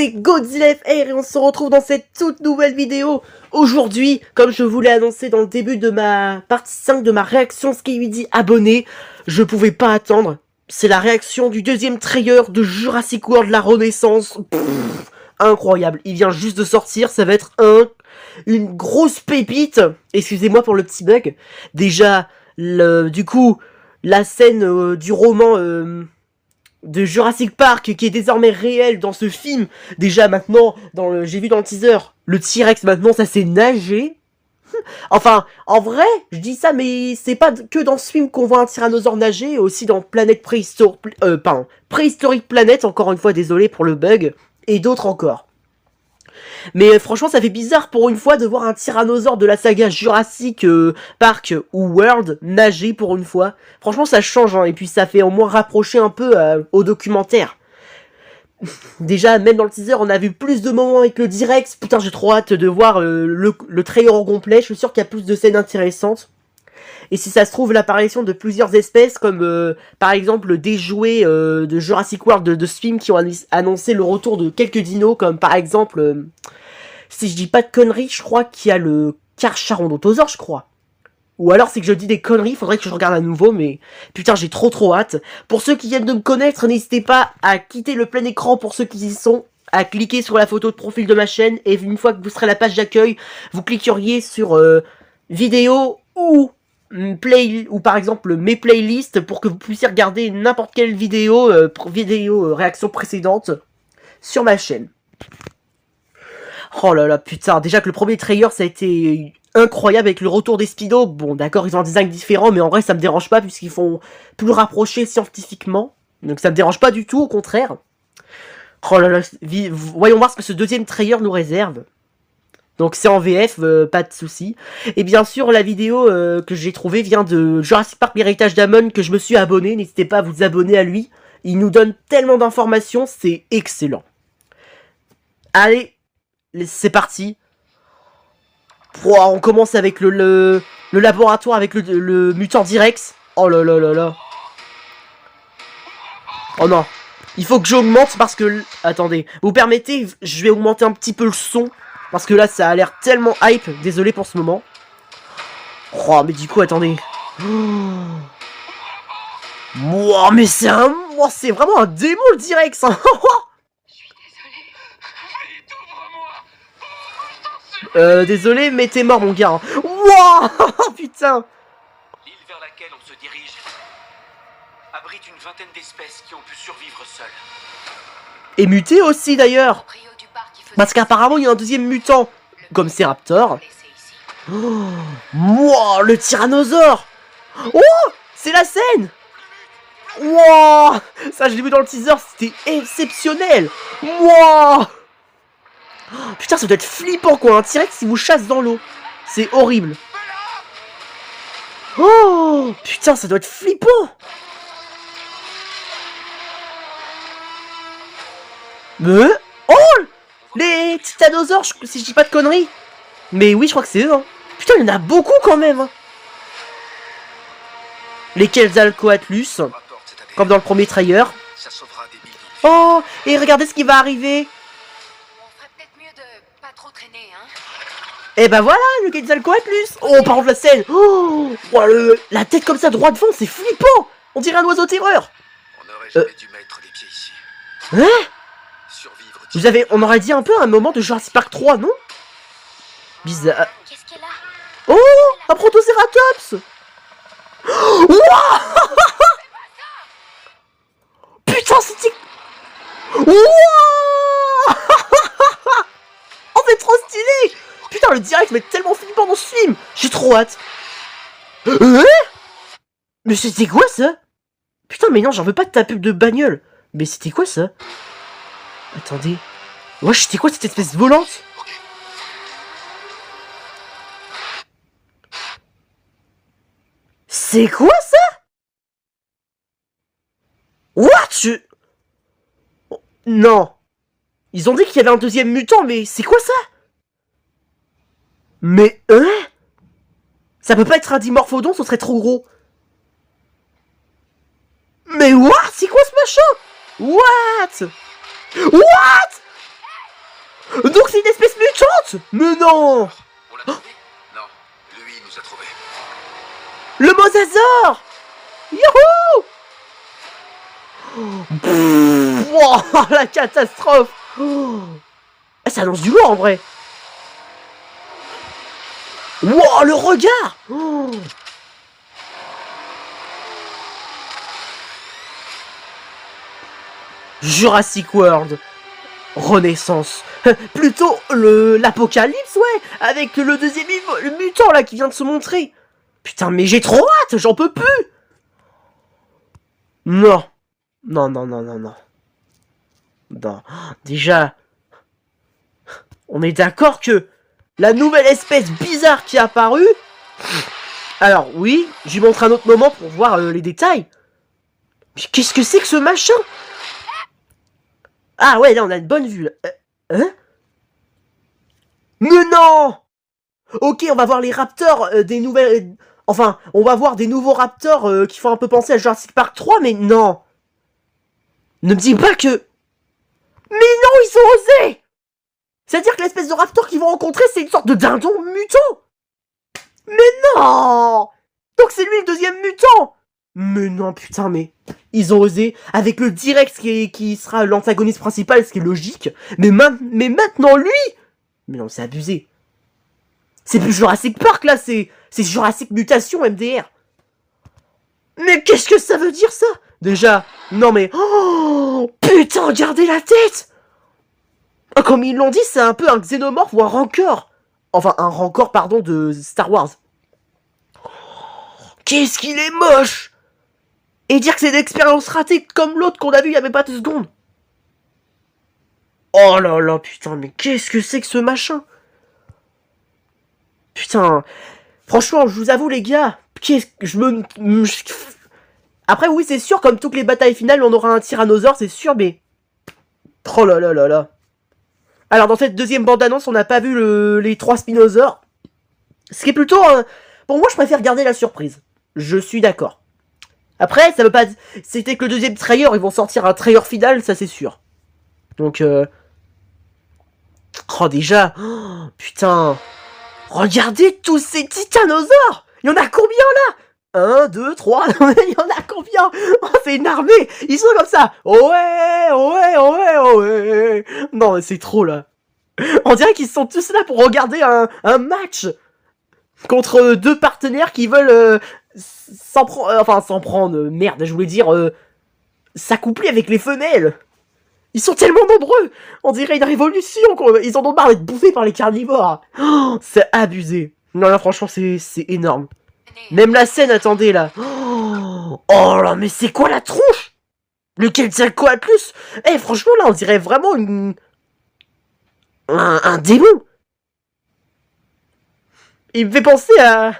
c'est Godzilla FR et on se retrouve dans cette toute nouvelle vidéo. Aujourd'hui, comme je vous l'ai annoncé dans le début de ma partie 5 de ma réaction Skibidi abonné, je pouvais pas attendre. C'est la réaction du deuxième trailer de Jurassic World la Renaissance. Incroyable, il vient juste de sortir, ça va être une grosse pépite. Excusez-moi pour le petit bug. Déjà, du coup, la scène du roman... de Jurassic Park qui est désormais réel dans ce film. Déjà maintenant, j'ai vu dans le teaser, le T-Rex maintenant ça s'est nagé. Enfin, en vrai, je dis ça, mais c'est pas que dans ce film qu'on voit un tyrannosaure nager, aussi dans Préhistoric Planet, encore une fois, désolé pour le bug, et d'autres encore. Mais franchement, ça fait bizarre pour une fois de voir un tyrannosaure de la saga Jurassic Park ou World nager pour une fois. Franchement, ça change, hein, et puis ça fait au moins rapprocher un peu au documentaire. Déjà, même dans le teaser, on a vu plus de moments avec le T-Rex. Putain, j'ai trop hâte de voir le trailer au complet. Je suis sûr qu'il y a plus de scènes intéressantes. Et si ça se trouve, l'apparition de plusieurs espèces, comme par exemple des jouets de Jurassic World de ce film qui ont annoncé le retour de quelques dinos, comme par exemple, si je dis pas de conneries, je crois qu'il y a le Carcharodontosaure, je crois. Ou alors c'est que je dis des conneries, faudrait que je regarde à nouveau, mais putain, j'ai trop hâte. Pour ceux qui viennent de me connaître, n'hésitez pas à quitter le plein écran pour ceux qui y sont, à cliquer sur la photo de profil de ma chaîne, et une fois que vous serez à la page d'accueil, vous cliqueriez sur vidéo ou par exemple mes playlists pour que vous puissiez regarder n'importe quelle vidéo, réaction précédente sur ma chaîne. Oh là là, putain, déjà que le premier trailer ça a été incroyable avec le retour des Speedo. Bon d'accord, ils ont un design différent, mais en vrai ça me dérange pas puisqu'ils font plus rapprocher scientifiquement. Donc ça me dérange pas du tout, au contraire. Oh là là, voyons voir ce que ce deuxième trailer nous réserve. Donc c'est en VF, pas de soucis. Et bien sûr, la vidéo que j'ai trouvée vient de Jurassic Park l'héritage d'Amon, que je me suis abonné. N'hésitez pas à vous abonner à lui. Il nous donne tellement d'informations, c'est excellent. Allez, c'est parti. Wow, on commence avec le laboratoire avec le mutant T-Rex. Oh là là là là. Oh non. Il faut que j'augmente parce que... Attendez, vous permettez, je vais augmenter un petit peu le son. Parce que là, ça a l'air tellement hype. Désolé pour ce moment. Oh, mais du coup, attendez. Wow, mais c'est c'est vraiment un démon, le T-Rex. Hein. Désolé, mais t'es mort, mon gars. Wow. Putain. L'île vers laquelle on se dirige abrite une vingtaine d'espèces qui ont pu survivre seules. Et muté aussi, d'ailleurs. Parce qu'apparemment, il y a un deuxième mutant, comme ces raptors. Oh, wow, le tyrannosaure. Oh, c'est la scène. Wow, ça, je l'ai vu dans le teaser, c'était exceptionnel. Wow. Putain, ça doit être flippant, quoi. Un T-Rex qui vous chasse dans l'eau. C'est horrible. Oh, putain, ça doit être flippant. Oh, les titanosaures, si je dis pas de conneries. Mais oui, je crois que c'est eux, hein. Putain, il y en a beaucoup quand même, hein. Les Quetzalcoatlus, comme dans le premier trailer. Oh, et regardez ce qui va arriver. Et ben voilà, le Quetzalcoatlus. Oh, par contre la scène. Oh, la tête comme ça droit devant, c'est flippant. On dirait un oiseau terreur. On aurait jamais dû mettre les pieds ici. Hein? On aurait dit un peu un moment de Jurassic Park 3, non? Bizarre. Qu'est-ce qu'elle a? Oh, un Protocératops. Wow. Putain, c'était... Wow. Oh, c'est trop stylé. Putain, le direct va être tellement flippant dans ce film. J'ai trop hâte. Mais c'était quoi ça? Putain, mais non, j'en veux pas de ta pub de bagnole. Mais c'était quoi ça? Attendez. Wesh, c'était quoi cette espèce volante? C'est quoi ça? What? Non. Ils ont dit qu'il y avait un deuxième mutant, mais c'est quoi ça? Mais ça peut pas être un dimorphodon, ce serait trop gros. Mais what? C'est quoi ce machin? What? Mais non! On l'a trouvé? Non, lui nous a trouvés. Le mosasaure! Youhou! Wow, la catastrophe! Oh. Ça annonce du lourd en vrai! Wow, le regard! Oh. Jurassic World! Renaissance! Plutôt l'apocalypse, ouais! Avec le deuxième le mutant là qui vient de se montrer! Putain, mais j'ai trop hâte! J'en peux plus! Non! Non, non, non, non, non. Non. Déjà, on est d'accord que la nouvelle espèce bizarre qui est apparue... Alors, oui, j'y montre un autre moment pour voir les détails. Mais qu'est-ce que c'est que ce machin? Ah ouais, là, on a une bonne vue. Là. Hein? Mais non! Ok, on va voir les raptors des nouvelles... Enfin, on va voir des nouveaux raptors qui font un peu penser à Jurassic Park 3, mais non! Ne me dis pas que... Mais non, ils ont osé! C'est-à-dire que l'espèce de raptor qu'ils vont rencontrer, c'est une sorte de dindon mutant! Mais non! Donc c'est lui le deuxième mutant! Mais non, putain, mais... Ils ont osé, avec le T-Rex qui sera l'antagoniste principal, ce qui est logique. Mais maintenant, lui! Mais non, c'est abusé. C'est plus Jurassic Park, là, c'est Jurassic Mutation MDR. Mais qu'est-ce que ça veut dire, ça? Déjà, non mais... Oh, putain, regardez la tête! Comme ils l'ont dit, c'est un peu un xénomorphe ou un rancor. Enfin, un rancor, pardon, de Star Wars. Qu'est-ce qu'il est moche! Et dire que c'est une expérience ratée comme l'autre qu'on a vu il y avait pas 2 secondes. Oh là là, putain, mais qu'est-ce que c'est que ce machin? Putain, franchement, je vous avoue les gars, qu'est-ce que Après oui, c'est sûr, comme toutes les batailles finales, on aura un tyrannosaure, c'est sûr, mais... Oh là là là là. Alors dans cette deuxième bande-annonce, on n'a pas vu les 3 spinosaures. Ce qui est plutôt... Pour moi, je préfère garder la surprise. Je suis d'accord. Après, ça veut pas... C'était que le deuxième trailer, ils vont sortir un trailer final, ça c'est sûr. Donc... Oh déjà... Oh, putain... Regardez tous ces titanosaures! Il y en a combien là? 1, 2, 3, il y en a combien? Oh, c'est une armée! Ils sont comme ça! Ouais, ouais, ouais, ouais! Non, c'est trop là. On dirait qu'ils sont tous là pour regarder un match contre 2 partenaires qui veulent s'en prendre, merde, je voulais dire s'accoupler avec les femelles. Ils sont tellement nombreux! On dirait une révolution, quoi. Ils en ont marre d'être bouffés par les carnivores. Oh, c'est abusé. Non, là, franchement, c'est énorme. Même la scène, attendez, là. Oh là, mais c'est quoi la tronche? Le Quetzalcoatlus? Eh, franchement, là, on dirait vraiment un démon. Il me fait penser à...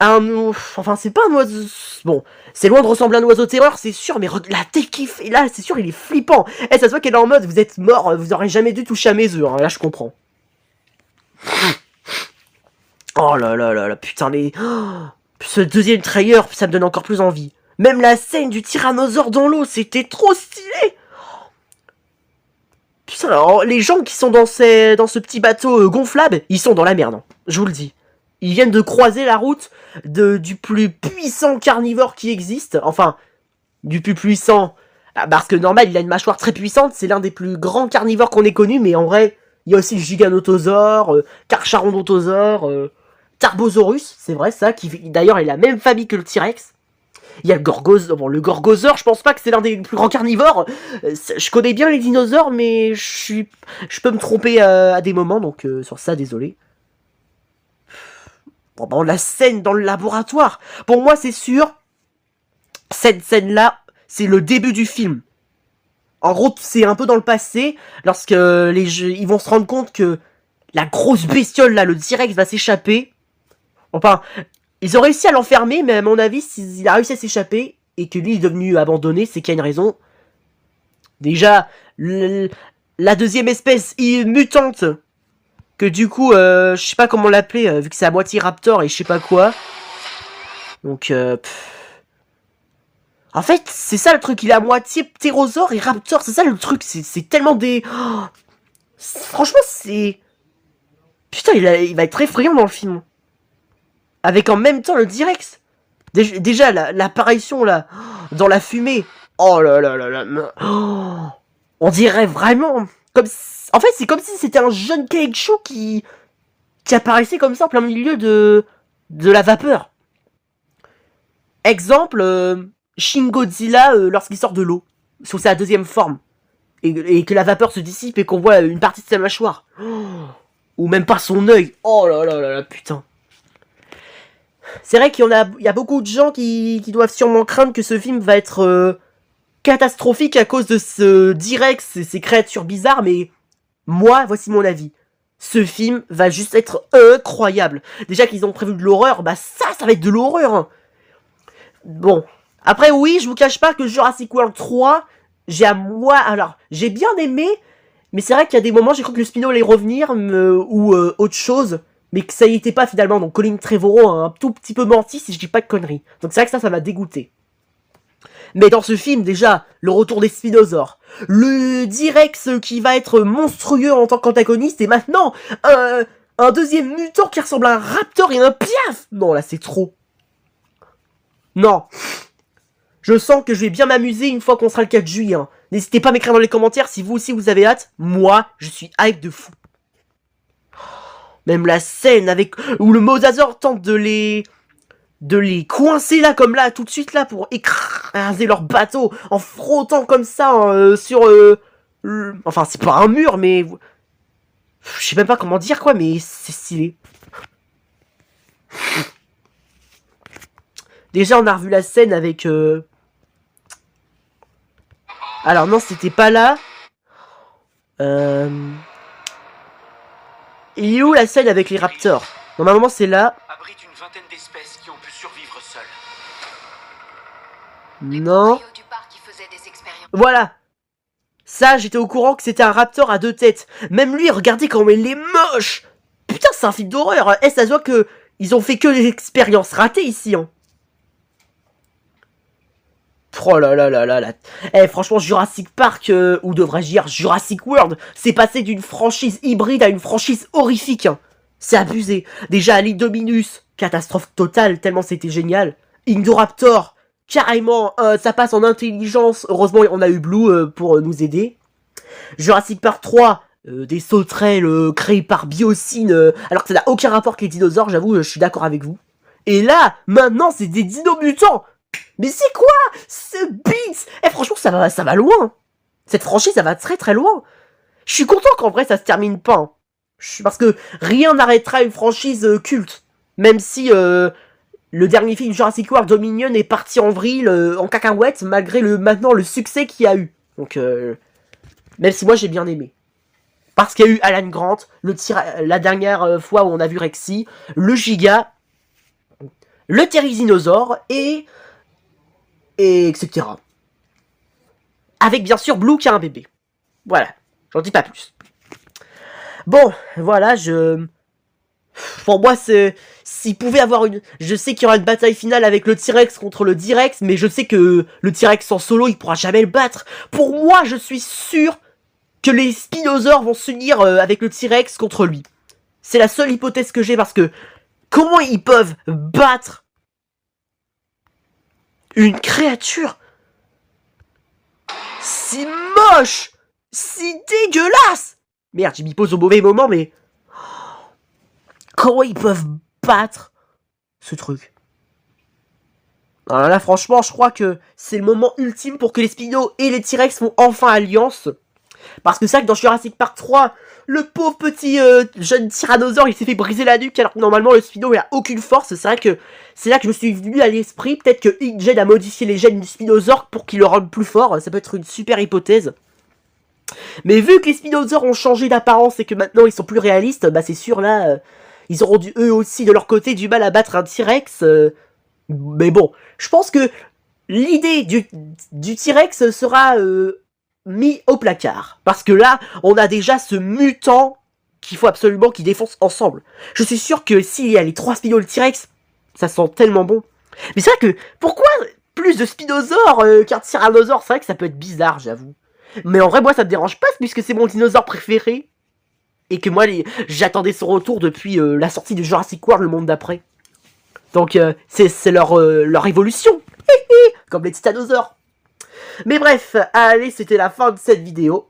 Enfin, c'est pas un oiseau... Bon, c'est loin de ressembler à un oiseau terreur, c'est sûr, mais la tête qu'il fait là, c'est sûr, il est flippant. Eh, ça se voit qu'elle est en mode, vous êtes mort, vous aurez jamais dû toucher à mes œufs, hein. Là, je comprends. Oh là là là là, putain, mais... Ce deuxième trailer, ça me donne encore plus envie. Même la scène du tyrannosaure dans l'eau, c'était trop stylé. Putain, alors, les gens qui sont dans ce petit bateau gonflable, ils sont dans la merde, hein. Je vous le dis. Ils viennent de croiser la route du plus puissant carnivore qui existe. Enfin, du plus puissant. Parce que normal, il a une mâchoire très puissante. C'est l'un des plus grands carnivores qu'on ait connu. Mais en vrai, il y a aussi le Giganotosaure, Carcharodontosaure, Tarbosaurus. C'est vrai, ça. Qui d'ailleurs est la même famille que le T-Rex. Il y a le Gorgosaure. Bon, le Gorgosaure, je pense pas que c'est l'un des plus grands carnivores. Je connais bien les dinosaures, mais je peux me tromper à des moments. Donc, sur ça, désolé. Bon, la scène dans le laboratoire, pour moi c'est sûr, cette scène-là, c'est le début du film. En gros, c'est un peu dans le passé, lorsque ils vont se rendre compte que la grosse bestiole là, le T-Rex va s'échapper. Enfin, ils ont réussi à l'enfermer, mais à mon avis, s'il a réussi à s'échapper, et que lui est devenu abandonné, c'est qu'il y a une raison. Déjà, la deuxième espèce mutante... Que du coup, je sais pas comment l'appeler, vu que c'est à moitié raptor et je sais pas quoi. Donc, en fait, c'est ça le truc, il est à moitié ptérosaure et raptor, c'est ça le truc, c'est tellement des... Oh, franchement, c'est... Putain, il va être très effrayant dans le film. Avec en même temps le T-Rex. Déjà, l'apparition là, dans la fumée. Oh là là là là. Oh, on dirait vraiment... En fait, c'est comme si c'était un jeune Kaiju qui apparaissait comme ça en plein milieu de la vapeur. Exemple, Shin Godzilla lorsqu'il sort de l'eau, sous sa deuxième forme, et que la vapeur se dissipe et qu'on voit une partie de sa mâchoire. Ou même pas son œil. Oh là là là là, putain. C'est vrai qu'il y a beaucoup de gens qui doivent sûrement craindre que ce film va être catastrophique à cause de ce T-Rex et ces créatures bizarres, mais moi, voici mon avis. Ce film va juste être incroyable. Déjà qu'ils ont prévu de l'horreur, bah ça va être de l'horreur. Hein. Bon. Après, oui, je vous cache pas que Jurassic World 3, j'ai bien aimé, mais c'est vrai qu'il y a des moments, j'ai cru que le Spino allait revenir, ou autre chose, mais que ça y était pas finalement. Donc Colin Trevorrow a un tout petit peu menti si je dis pas de conneries. Donc c'est vrai que ça m'a dégoûté. Mais dans ce film, déjà, le retour des Spinosaures, le T-Rex qui va être monstrueux en tant qu'antagoniste, et maintenant, un deuxième mutant qui ressemble à un raptor et un piaf. Non, là, c'est trop. Non. Je sens que je vais bien m'amuser une fois qu'on sera le 4 juillet. Hein. N'hésitez pas à m'écrire dans les commentaires si vous aussi vous avez hâte. Moi, je suis hype de fou. Même la scène avec où le Mosasaur tente de les coincer là, comme là, tout de suite là, pour écraser leur bateau, en frottant comme ça sur... Enfin, c'est pas un mur, mais... Je sais même pas comment dire, quoi, mais c'est stylé. Déjà, on a revu la scène avec... Alors non, c'était pas là. Il est où la scène avec les raptors? Normalement, c'est là. Abrite une vingtaine d'espèces qui ont pu survivre seules. Non. Voilà. Ça, j'étais au courant que c'était un raptor à 2 têtes. Même lui, regardez comment il est moche. Putain, c'est un film d'horreur. Ça se voit que ils ont fait que des expériences ratées ici. Hein. Oh là là là là là. Franchement, Jurassic Park, ou devrais-je dire Jurassic World, c'est passé d'une franchise hybride à une franchise horrifique. Hein. C'est abusé. Déjà, Indominus, catastrophe totale, tellement c'était génial. Indoraptor, carrément, ça passe en intelligence. Heureusement, on a eu Blue pour nous aider. Jurassic Park 3, des sauterelles créées par Biocine, alors que ça n'a aucun rapport avec les dinosaures, j'avoue, je suis d'accord avec vous. Et là, maintenant, c'est des dinos-mutants. Mais c'est quoi ce beat? Franchement, ça va loin. Cette franchise, ça va très très loin. Je suis content qu'en vrai, ça se termine pas. Hein. Parce que rien n'arrêtera une franchise culte. Même si le dernier film Jurassic World Dominion est parti en vrille, en cacahuète, malgré maintenant le succès qu'il y a eu. Donc, même si moi j'ai bien aimé. Parce qu'il y a eu Alan Grant, la dernière fois où on a vu Rexy, le Giga, le Therizinosaure et etc. Avec bien sûr Blue qui a un bébé. Voilà, j'en dis pas plus. Bon, voilà, pour moi, s'il pouvait avoir une... Je sais qu'il y aura une bataille finale avec le T-Rex contre le D-Rex, mais je sais que le T-Rex en solo, il pourra jamais le battre. Pour moi, je suis sûr que les Spinosaures vont s'unir avec le T-Rex contre lui. C'est la seule hypothèse que j'ai, parce que comment ils peuvent battre une créature si moche, si dégueulasse? Merde, j'ai mis pause au mauvais moment, mais... Comment ils peuvent battre ce truc? Alors là, franchement, je crois que c'est le moment ultime pour que les Spinos et les T-Rex font enfin alliance. Parce que c'est vrai que dans Jurassic Park 3, le pauvre petit jeune tyrannosaure, il s'est fait briser la nuque, alors que normalement le Spino il a aucune force. C'est vrai que c'est là que je me suis venu à l'esprit. Peut-être que InGen a modifié les gènes du Spinosaure pour qu'il le rende plus fort. Ça peut être une super hypothèse. Mais vu que les Spinosaures ont changé d'apparence et que maintenant ils sont plus réalistes, bah c'est sûr là, ils auront eux aussi de leur côté du mal à battre un T-Rex. Mais bon, je pense que l'idée du T-Rex sera mis au placard. Parce que là, on a déjà ce mutant qu'il faut absolument qu'ils défoncent ensemble. Je suis sûr que s'il y a les 3 Spinos et le T-Rex, ça sent tellement bon. Mais c'est vrai que, pourquoi plus de Spinosaures qu'un Tyrannosaure? C'est vrai que ça peut être bizarre, j'avoue. Mais en vrai, moi, ça me dérange pas, puisque c'est mon dinosaure préféré. Et que moi, j'attendais son retour depuis la sortie de Jurassic World, le monde d'après. Donc, c'est leur évolution. Comme les titanosaures. Mais bref, allez, c'était la fin de cette vidéo.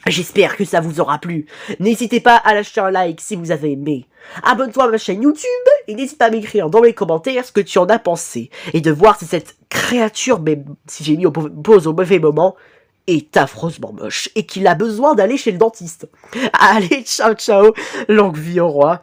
J'espère que ça vous aura plu. N'hésitez pas à lâcher un like si vous avez aimé. Abonne-toi à ma chaîne YouTube et n'hésite pas à m'écrire dans les commentaires ce que tu en as pensé. Et de voir si cette créature, mais si j'ai mis au pause au mauvais moment, est affreusement moche et qu'il a besoin d'aller chez le dentiste. Allez, ciao ciao, longue vie au roi.